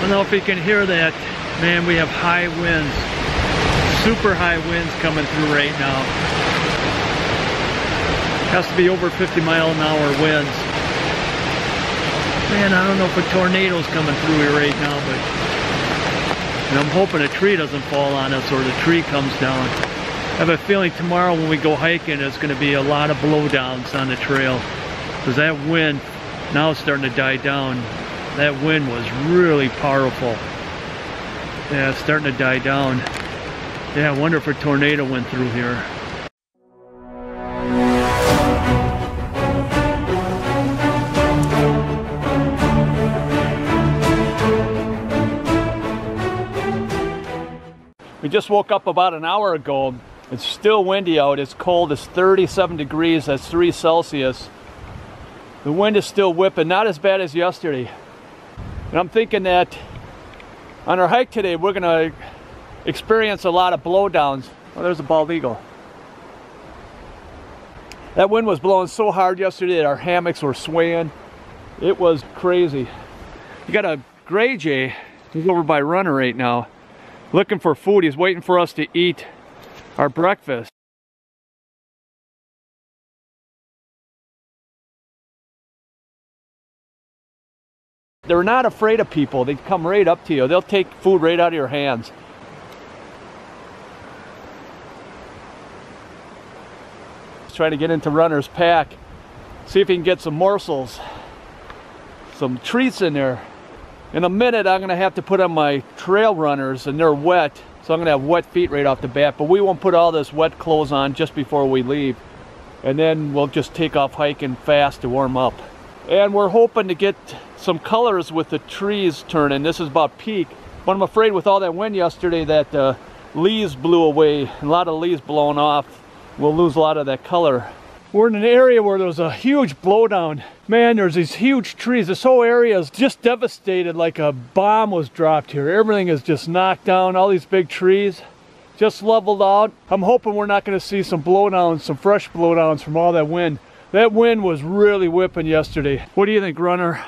don't know if you can hear that. Man, we have high winds. Super high winds coming through right now. Has to be over 50-mile-an-hour winds. Man, I don't know if a tornado's coming through here right now, but and I'm hoping a tree doesn't fall on us or the tree comes down. I have a feeling tomorrow when we go hiking, it's going to be a lot of blowdowns on the trail, because that wind now is starting to die down. That wind was really powerful. Yeah, it's starting to die down. Yeah, I wonder if a tornado went through here. We just woke up about an hour ago. It's still windy out. It's cold. It's 37 degrees. That's 3 Celsius. The wind is still whipping. Not as bad as yesterday. And I'm thinking that on our hike today, we're going to experience a lot of blowdowns. Oh, there's a bald eagle. That wind was blowing so hard yesterday that our hammocks were swaying. It was crazy. You got a gray jay. He's over by Runner right now, looking for food. He's waiting for us to eat our breakfast. They're not afraid of people. They come right up to you. They'll take food right out of your hands. Let's try to get into Runner's pack. See if he can get some morsels, some treats in there. In a minute, I'm gonna have to put on my trail runners, and they're wet, so I'm gonna have wet feet right off the bat. But we won't put all this wet clothes on just before we leave, and then we'll just take off hiking fast to warm up. And we're hoping to get some colors with the trees turning. This is about peak, but I'm afraid with all that wind yesterday that leaves blew away. A lot of leaves blowing off. We'll lose a lot of that color. We're in an area where there's a huge blowdown. Man, there's these huge trees. This whole area is just devastated, like a bomb was dropped here. Everything is just knocked down. All these big trees just leveled out. I'm hoping we're not going to see some blowdowns, some fresh blowdowns from all that wind. That wind was really whipping yesterday. What do you think, Runner?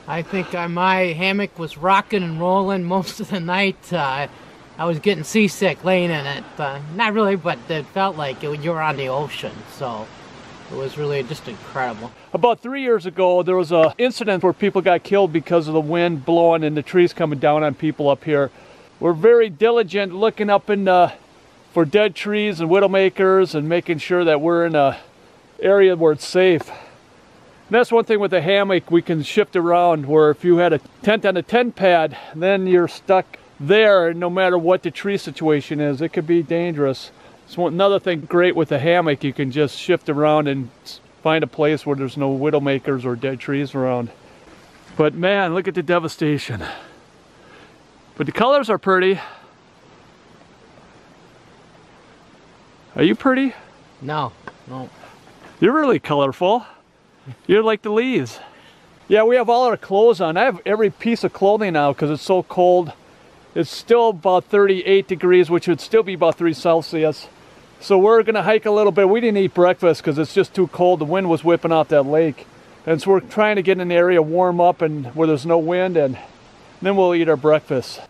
I think my hammock was rocking and rolling most of the night. I was getting seasick laying in it. Not really, but it felt like you were on the ocean. So it was really just incredible. About 3 years ago, there was an incident where people got killed because of the wind blowing and the trees coming down on people up here. We're very diligent looking up in for dead trees and widowmakers and making sure that we're in a area where it's safe. And that's one thing with the hammock, we can shift around, where if you had a tent on a tent pad, then you're stuck there no matter what the tree situation is. It could be dangerous. So another thing great with the hammock, you can just shift around and find a place where there's no widowmakers or dead trees around. But man, look at the devastation. But the colors are pretty. Are you pretty? No, no. You're really colorful. You're like the leaves. Yeah, we have all our clothes on. I have every piece of clothing now because it's so cold. It's still about 38 degrees, which would still be about 3 Celsius. So we're gonna hike a little bit. We didn't eat breakfast because it's just too cold. The wind was whipping off that lake. And so we're trying to get in an area warm up and where there's no wind, and then we'll eat our breakfast.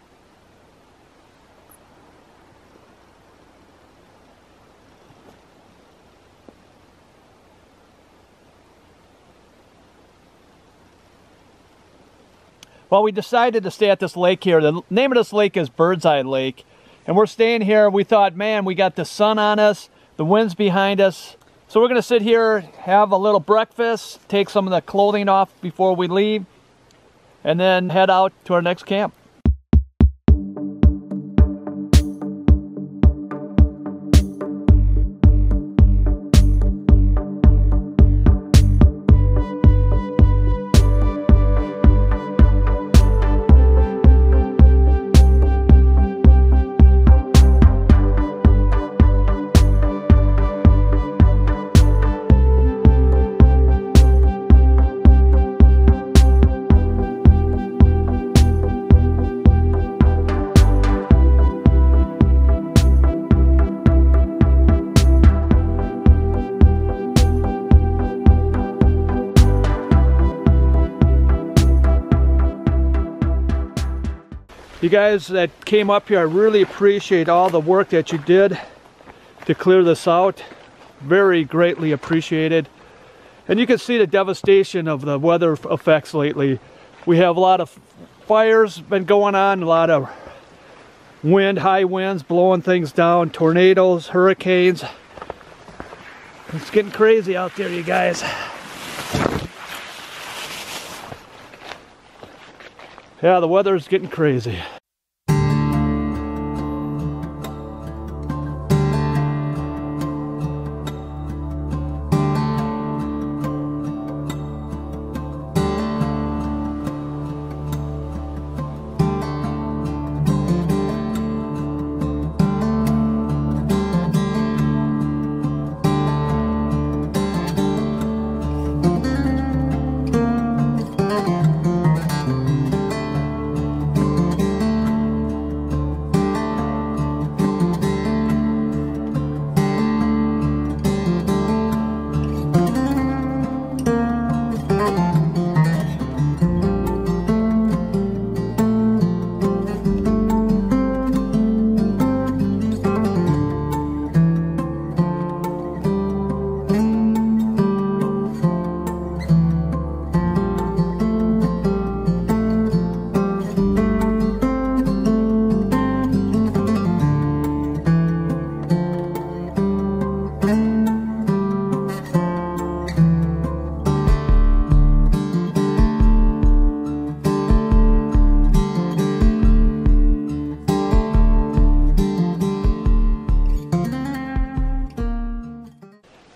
Well, we decided to stay at this lake here. The name of this lake is Birdseye Lake. And we're staying here. We thought, man, we got the sun on us, the wind's behind us. So we're gonna sit here, have a little breakfast, take some of the clothing off before we leave, and then head out to our next camp. You guys that came up here, I really appreciate all the work that you did to clear this out. Very greatly appreciated. And you can see the devastation of the weather effects lately. We have a lot of fires been going on, a lot of wind, high winds blowing things down, tornadoes, hurricanes. It's getting crazy out there, you guys. Yeah, the weather's getting crazy.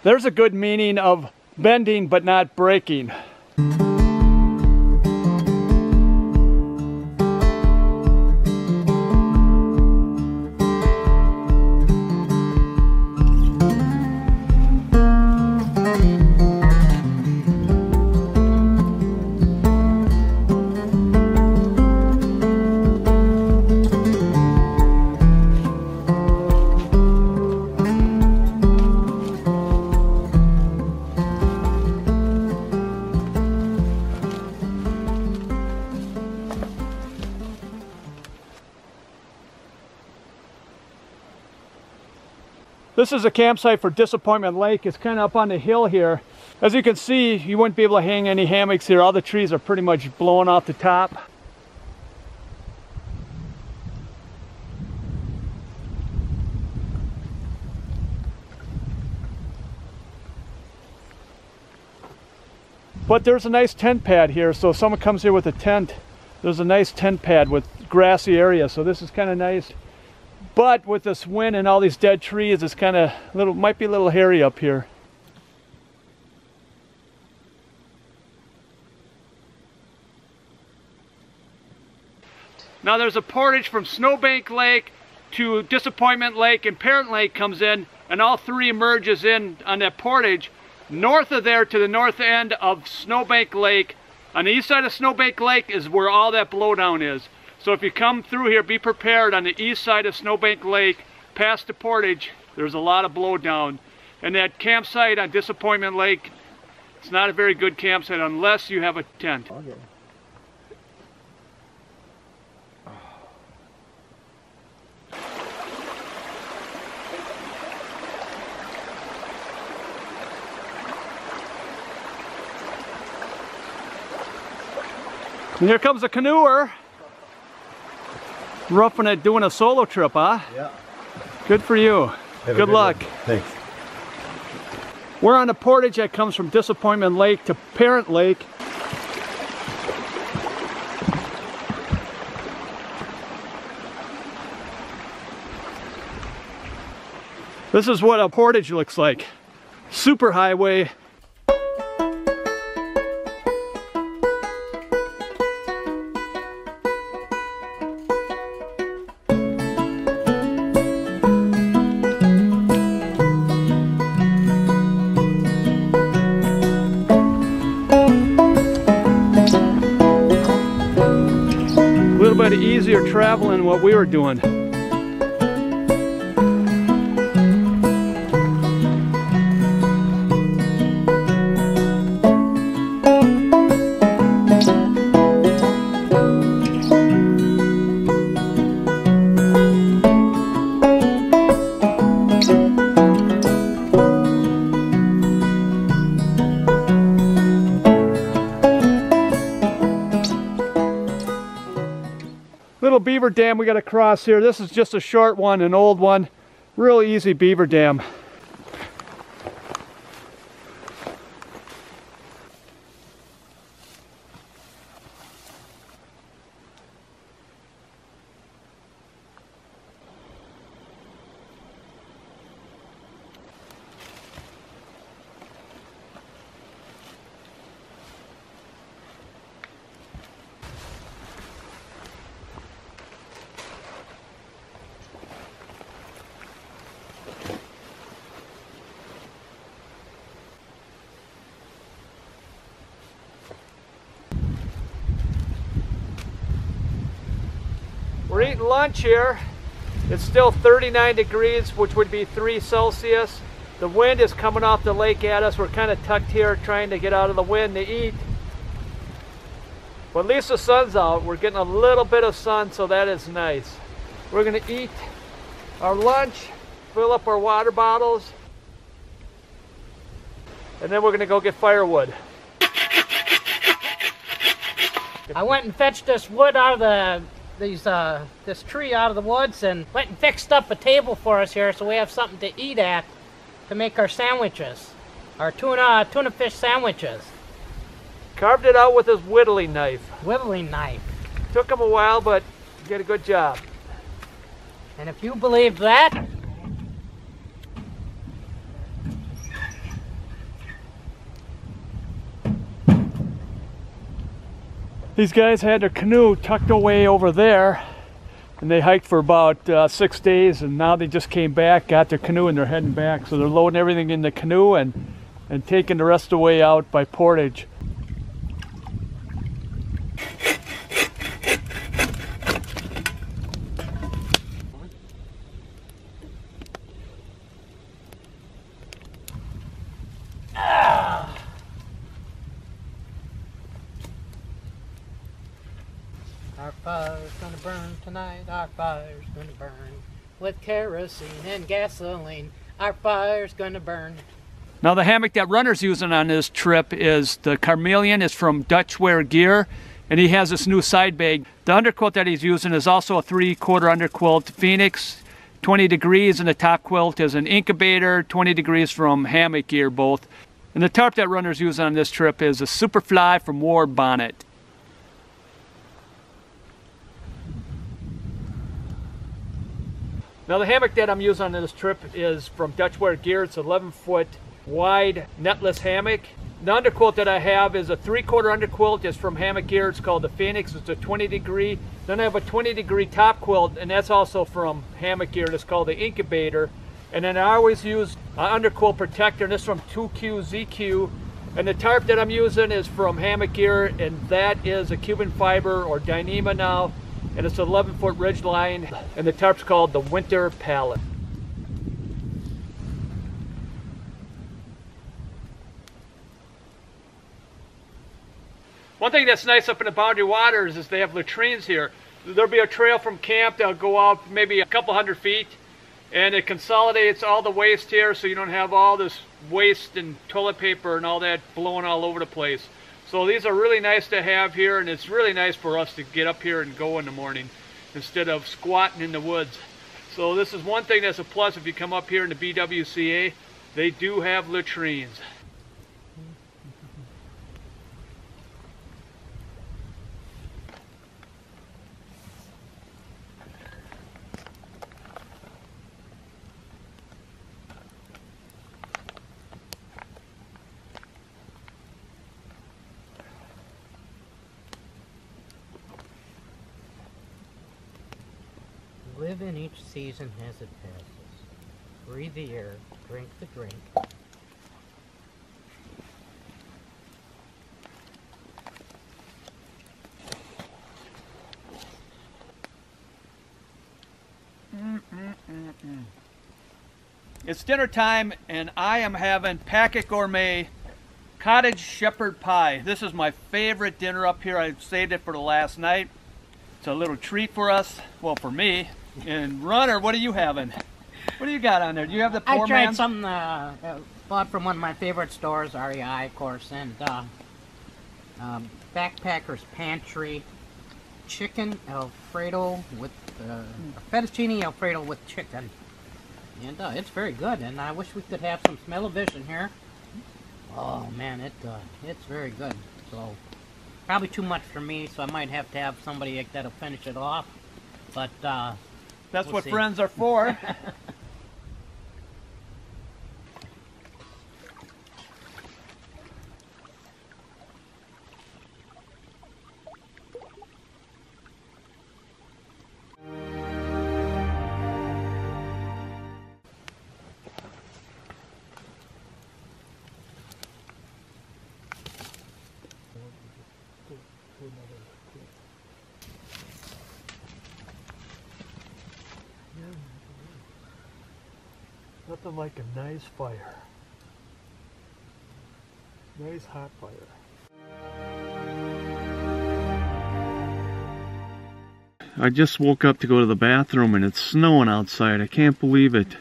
There's a good meaning of bending but not breaking. This is a campsite for Disappointment Lake. It's kind of up on the hill here. As you can see, you wouldn't be able to hang any hammocks here. All the trees are pretty much blowing off the top. But there's a nice tent pad here, so if someone comes here with a tent, there's a nice tent pad with grassy area, so this is kind of nice. But with this wind and all these dead trees, it's kind of might be a little hairy up here. Now there's a portage from Snowbank Lake to Disappointment Lake, and Parent Lake comes in, and all three merges in on that portage. North of there to the north end of Snowbank Lake, on the east side of Snowbank Lake is where all that blowdown is. So if you come through here, be prepared. On the east side of Snowbank Lake, past the portage, there's a lot of blowdown. And that campsite on Disappointment Lake, it's not a very good campsite unless you have a tent. Okay. And here comes a canoer. Roughing it, doing a solo trip, huh? Yeah. Good for you. Good luck. Thanks. We're on a portage that comes from Disappointment Lake to Parent Lake. This is what a portage looks like. Super highway. A little bit easier traveling than what we were doing. Little beaver dam we got to cross here. This is just a short one, an old one. Real easy beaver dam. We're eating lunch here. It's still 39 degrees, which would be 3 Celsius. The wind is coming off the lake at us. We're kind of tucked here trying to get out of the wind to eat. But at least the sun's out. We're getting a little bit of sun, so that is nice. We're gonna eat our lunch, fill up our water bottles, and then we're gonna go get firewood. I went and fetched this wood out of this tree out of the woods and went and fixed up a table for us here so we have something to eat at to make our sandwiches, our tuna fish sandwiches. Carved it out with his whittling knife. Whittling knife. Took him a while, but he did a good job. And if you believe that, these guys had their canoe tucked away over there, and they hiked for about 6 days, and now they just came back, got their canoe, and they're heading back. So they're loading everything in the canoe and taking the rest of the way out by portage. our fire's gonna burn tonight, our fire's gonna burn. With kerosene and gasoline, our fire's gonna burn. Now the hammock that Runner's using on this trip is the Carmelian. It's from Dutchware Gear, and he has this new side bag. The underquilt that he's using is also a 3/4 underquilt Phoenix, 20 degrees, and the top quilt is an Incubator, 20 degrees from Hammock Gear both. And the tarp that Runner's using on this trip is a Superfly from Ward Bonnet. Now the hammock that I'm using on this trip is from Dutchware Gear. It's 11-foot wide netless hammock. The underquilt that I have is a 3/4 underquilt. It's from Hammock Gear. It's called the Phoenix. It's a 20 degree. Then I have a 20 degree top quilt, and that's also from Hammock Gear. It's called the Incubator. And then I always use an underquilt protector, and this is from 2Q ZQ. And the tarp that I'm using is from Hammock Gear, and that is a Cuban fiber or Dyneema now. And it's an 11-foot ridge line, and the tarp's called the Winter Pallet. One thing that's nice up in the Boundary Waters is they have latrines here. There'll be a trail from camp that'll go out maybe a couple hundred feet, and it consolidates all the waste here so you don't have all this waste and toilet paper and all that blowing all over the place. So these are really nice to have here, and it's really nice for us to get up here and go in the morning instead of squatting in the woods. So this is one thing that's a plus if you come up here in the BWCA. They do have latrines. Live in each season as it passes. Breathe the air, drink the drink. It's dinner time, and I am having Packet Gourmet cottage shepherd pie. This is my favorite dinner up here. I saved it for the last night. It's a little treat for us, well, for me. And Runner, what are you having? What do you got on there? Do you have the poor I tried man? something bought from one of my favorite stores, REI, of course, and Backpacker's Pantry chicken Alfredo with fettuccine Alfredo with chicken, and it's very good. And I wish we could have some smell-o-vision here. Oh man, it's very good. So probably too much for me, so I might have to have somebody that'll finish it off. But that's what friends are for. Nothing like a nice fire. Nice hot fire. I just woke up to go to the bathroom and it's snowing outside. I can't believe it.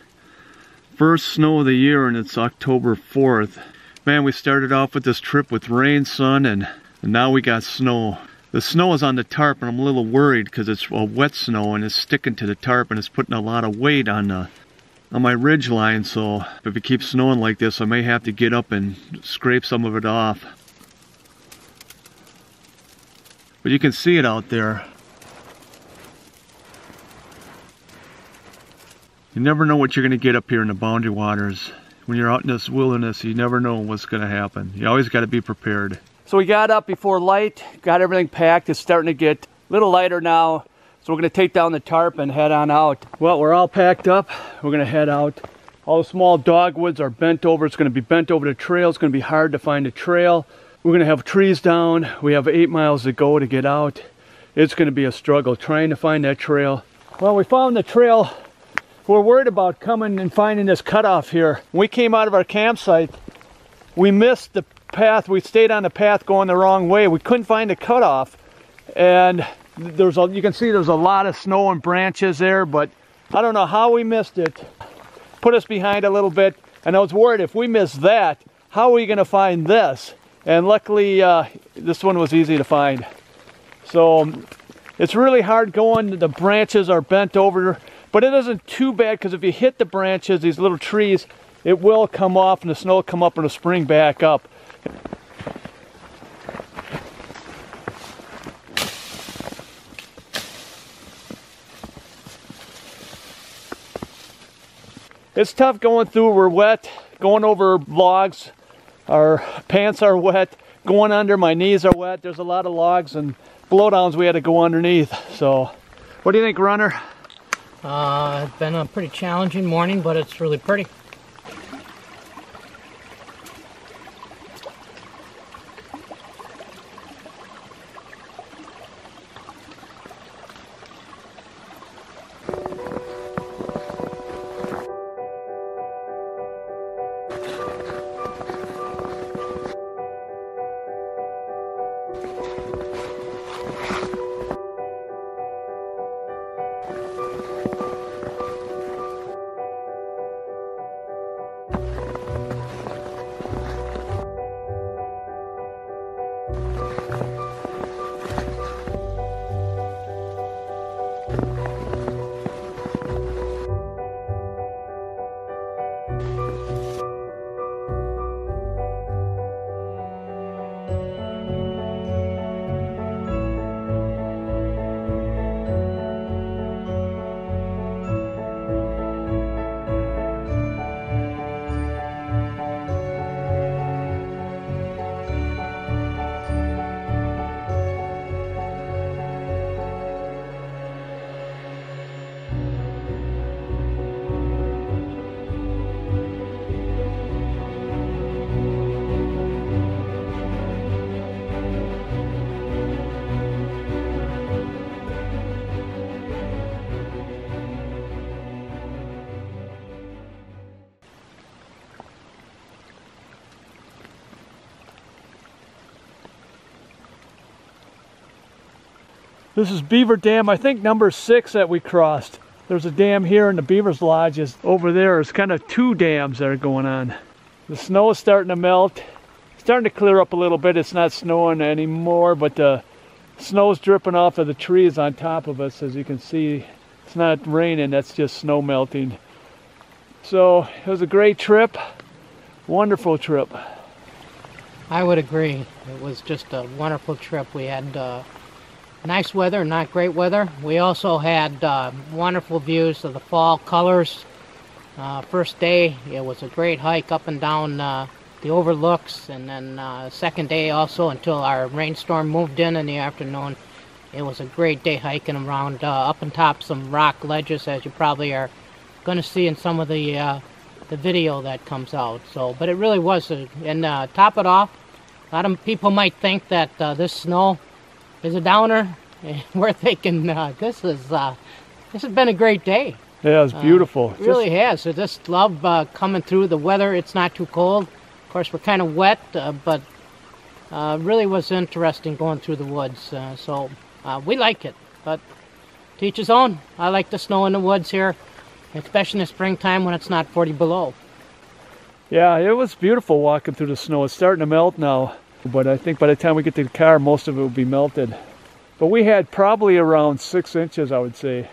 First snow of the year and it's October 4th. Man, we started off with this trip with rain, sun, and now we got snow. The snow is on the tarp and I'm a little worried because it's a wet snow and it's sticking to the tarp and it's putting a lot of weight on my ridge line, so if it keeps snowing like this I may have to get up and scrape some of it off. But you can see it out there. You never know what you're going to get up here in the Boundary Waters. When you're out in this wilderness, you never know what's going to happen. You always got to be prepared. So we got up before light, got everything packed. It's starting to get a little lighter now. So we're going to take down the tarp and head on out. Well, we're all packed up. We're going to head out. All the small dogwoods are bent over. It's going to be bent over the trail. It's going to be hard to find a trail. We're going to have trees down. We have 8 miles to go to get out. It's going to be a struggle trying to find that trail. Well, we found the trail. We're worried about coming and finding this cutoff here. When we came out of our campsite, we missed the path. We stayed on the path going the wrong way. We couldn't find the cutoff. And you can see there's a lot of snow and branches there, but I don't know how we missed it. Put us behind a little bit, and I was worried if we missed that, how are we going to find this? And luckily, this one was easy to find. So it's really hard going. The branches are bent over, but it isn't too bad because if you hit the branches, these little trees, it will come off and the snow will come up and it'll spring back up. It's tough going through. We're wet, going over logs. Our pants are wet. Going under, my knees are wet. There's a lot of logs and blowdowns we had to go underneath. So, what do you think, runner? It's been a pretty challenging morning, but it's really pretty. This is Beaver Dam, I think number 6 that we crossed. There's a dam here and the Beaver's Lodge is over there. It's kind of 2 dams that are going on. The snow is starting to melt. It's starting to clear up a little bit. It's not snowing anymore, but the Snow's dripping off of the trees on top of us. As you can see, it's not raining, that's just snow melting. So it was a great trip, wonderful trip. I would agree. It was just a wonderful trip. We had nice weather, not great weather. We also had wonderful views of the fall colors. First day, it was a great hike up and down the overlooks, and then second day also until our rainstorm moved in the afternoon. It was a great day hiking around up on top some rock ledges, as you probably are going to see in some of the video that comes out. So, but it really was, and top it off, a lot of people might think that this snow is a downer. We're thinking this has been a great day. Yeah, it's beautiful. It really has. I just love coming through the weather. It's not too cold. Of course, we're kind of wet, but really was interesting going through the woods. So we like it, but to each his own. I like the snow in the woods here, especially in the springtime when it's not 40 below. Yeah, it was beautiful walking through the snow. It's starting to melt now, but I think by the time we get to the car, most of it will be melted. But we had probably around 6 inches, I would say.